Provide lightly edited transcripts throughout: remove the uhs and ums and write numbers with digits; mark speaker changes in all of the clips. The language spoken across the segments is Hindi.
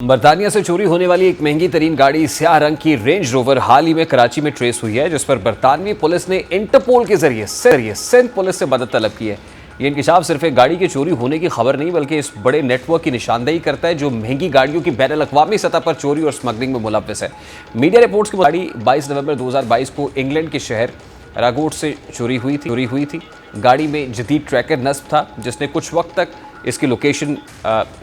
Speaker 1: बरतानिया से चोरी होने वाली एक महंगी तरीन गाड़ी स्याह रंग की रेंज रोवर हाल ही में कराची में ट्रेस हुई है, जिस पर बरतानवी पुलिस ने इंटरपोल के जरिए सिंध पुलिस से मदद तलब की है। ये इंकशाफ सिर्फ एक गाड़ी की चोरी होने की खबर नहीं बल्कि इस बड़े नेटवर्क की निशानदेही करता है जो महंगी गाड़ियों की बैनुल अक़वामी सतह पर चोरी और स्मगलिंग में मुलव्वस है। मीडिया रिपोर्ट्स की गाड़ी 22 नवंबर 2022 को इंग्लैंड के शहर रागोट से चोरी हुई थी। गाड़ी में जदीद ट्रैकर नस्ब था जिसने कुछ वक्त तक इसकी लोकेशन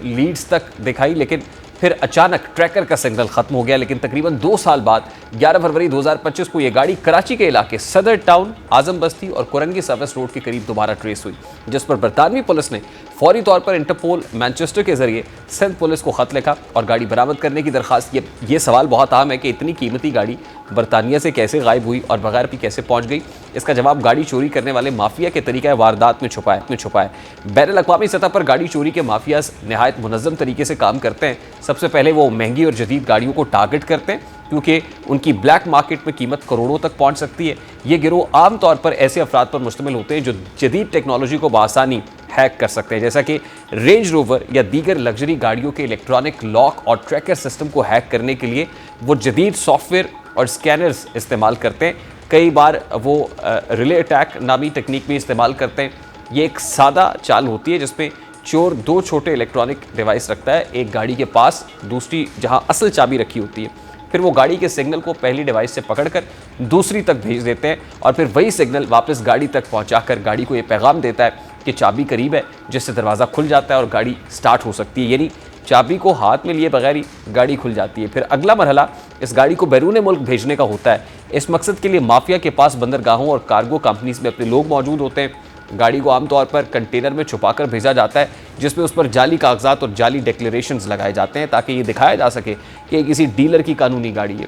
Speaker 1: लीड्स तक दिखाई, लेकिन फिर अचानक ट्रैकर का सिग्नल खत्म हो गया। लेकिन तकरीबन 2 साल बाद 11 फरवरी 2025 को यह गाड़ी कराची के इलाके सदर टाउन, आजम बस्ती और कुरंगी सर्विस रोड के करीब दोबारा ट्रेस हुई, जिस पर बरतानवी पुलिस ने फौरी तौर पर इंटरपोल मैनचेस्टर के जरिए सिंध पुलिस को खत लिखा और गाड़ी बरामद करने की दरखास्त। ये सवाल बहुत अहम है कि इतनी कीमती गाड़ी बरतानिया से कैसे गायब हुई और बगैर भी कैसे पहुंच गई। इसका जवाब गाड़ी चोरी करने वाले माफिया के तरीका वारदात में छुपा है। बैनुल अक़वामी सतह पर गाड़ी चोरी के माफियाज नहायत मुनज़्ज़म तरीके से काम करते हैं। सबसे पहले वो महंगी और जदीद गाड़ियों को टारगेट करते हैं क्योंकि उनकी ब्लैक मार्केट में कीमत करोड़ों तक पहुंच सकती है। ये गिरोह आमतौर पर ऐसे अफराद पर मुश्तमिल होते हैं जो जदीद टेक्नोलॉजी को बआसानी हैक कर सकते हैं, जैसा कि रेंज रोवर या दीगर लग्जरी गाड़ियों के इलेक्ट्रॉनिक लॉक और ट्रैकर सिस्टम को हैक करने के लिए वो जदीद सॉफ्टवेयर और स्कैनर्स इस्तेमाल करते हैं। कई बार वो रिले अटैक नामी टेक्निक भी इस्तेमाल करते हैं। ये एक सादा चाल होती है जिसमें चोर 2 छोटे इलेक्ट्रॉनिक डिवाइस रखता है, एक गाड़ी के पास, दूसरी जहां असल चाबी रखी होती है। फिर वो गाड़ी के सिग्नल को पहली डिवाइस से पकड़कर दूसरी तक भेज देते हैं और फिर वही सिग्नल वापस गाड़ी तक पहुंचाकर गाड़ी को ये पैगाम देता है कि चाबी करीब है, जिससे दरवाज़ा खुल जाता है और गाड़ी स्टार्ट हो सकती है। यानी चाबी को हाथ में लिए बगैर ही गाड़ी खुल जाती है। फिर अगला मरहला इस गाड़ी को बैरून मुल्क भेजने का होता है। इस मकसद के लिए माफिया के पास बंदरगाहों और कार्गो कंपनीज में अपने लोग मौजूद होते हैं। गाड़ी को आमतौर पर कंटेनर में छुपाकर भेजा जाता है जिसमें उस पर जाली कागजात और जाली डिक्लेरेशंस लगाए जाते हैं ताकि ये दिखाया जा सके कि किसी डीलर की कानूनी गाड़ी है।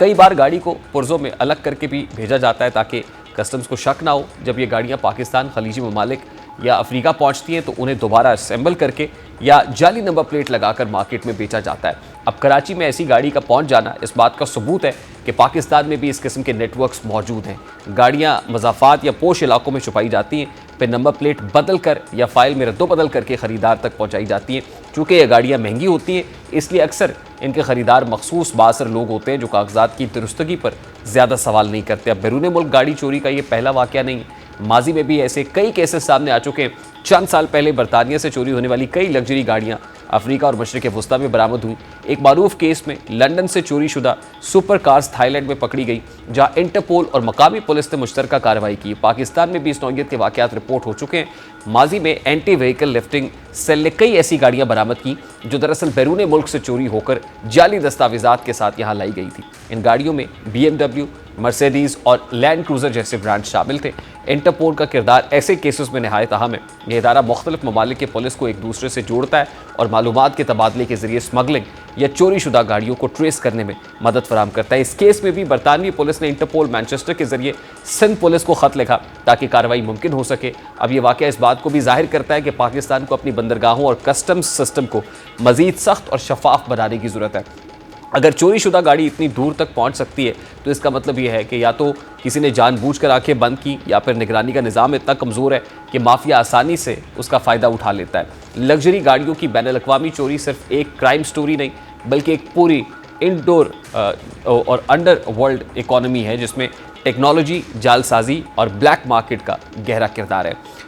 Speaker 1: कई बार गाड़ी को पुर्जों में अलग करके भी भेजा जाता है ताकि कस्टम्स को शक ना हो। जब ये गाड़ियाँ पाकिस्तान, खलीजी ममालिक या अफ्रीका पहुँचती हैं तो उन्हें दोबारा असेंबल करके या जाली नंबर प्लेट लगाकर मार्केट में बेचा जाता है। अब कराची में ऐसी गाड़ी का पहुंच जाना इस बात का सबूत है कि पाकिस्तान में भी इस किस्म के नेटवर्क्स मौजूद हैं। गाड़ियां मज़ाफ़ात या पोश इलाकों में छुपाई जाती हैं, फिर नंबर प्लेट बदल कर या फाइल में रद्दो-बदल करके ख़रीदार तक पहुंचाई जाती हैं। चूँकि ये गाड़ियाँ महंगी होती हैं इसलिए अक्सर इनके ख़रीदार मखसूस बासर लोग होते हैं जो कागजात की दुरुस्तगी पर ज़्यादा सवाल नहीं करते। अब बैरून मुल्क गाड़ी चोरी का ये पहला वाक़या नहीं है, माजी में भी ऐसे कई केसेस सामने आ चुके हैं। चंद साल पहले बरतानिया से चोरी होने वाली कई लग्जरी गाड़ियाँ अफ्रीका और मशरिक़ वस्ता में बरामद हुई। एक मारूफ केस में लंदन से चोरी शुदा सुपर कार्स थाईलैंड में पकड़ी गई, जहां इंटरपोल और मकामी पुलिस ने मुश्तरका कार्रवाई की। पाकिस्तान में भी इस नौइयत के वाक़यात रिपोर्ट हो चुके हैं। माजी में एंटी व्हीकल लिफ्टिंग सेल ने कई ऐसी गाड़ियां बरामद की जो दरअसल बैरून मुल्क से चोरी होकर जाली दस्तावेजात के साथ यहाँ लाई गई थी। इन गाड़ियों में BMW, मर्सिडीज़ और लैंड क्रूज़र जैसे ब्रांड शामिल थे। इंटरपोल का किरदार ऐसे केसेस में नहायत अहम है। यह इदारा मुख्तलिफ ममालिक के पुलिस को एक दूसरे से जोड़ता है और मालूमात के तबादले के जरिए स्मगलिंग या चोरी शुदा गाड़ियों को ट्रेस करने में मदद फराहम करता है। इस केस में भी बरतानवी पुलिस ने इंटरपोल मैनचेस्टर के जरिए सिंध पुलिस को खत लिखा ताकि कार्रवाई मुमकिन हो सके। अब यह वाक़या इस बात को भी जाहिर करता है कि पाकिस्तान को अपनी बंदरगाहों और कस्टम्स सिस्टम को मज़ीद सख्त और शफाफ बनाने की ज़रूरत है। अगर चोरी शुदा गाड़ी इतनी दूर तक पहुंच सकती है तो इसका मतलब यह है कि या तो किसी ने जानबूझकर आंखें बंद की या फिर निगरानी का निज़ाम इतना कमज़ोर है कि माफिया आसानी से उसका फ़ायदा उठा लेता है। लग्जरी गाड़ियों की बैनुल अक़वामी चोरी सिर्फ एक क्राइम स्टोरी नहीं बल्कि एक पूरी इंडोर और अंडर वर्ल्ड इकॉनमी है जिसमें टेक्नोलॉजी, जालसाजी और ब्लैक मार्केट का गहरा किरदार है।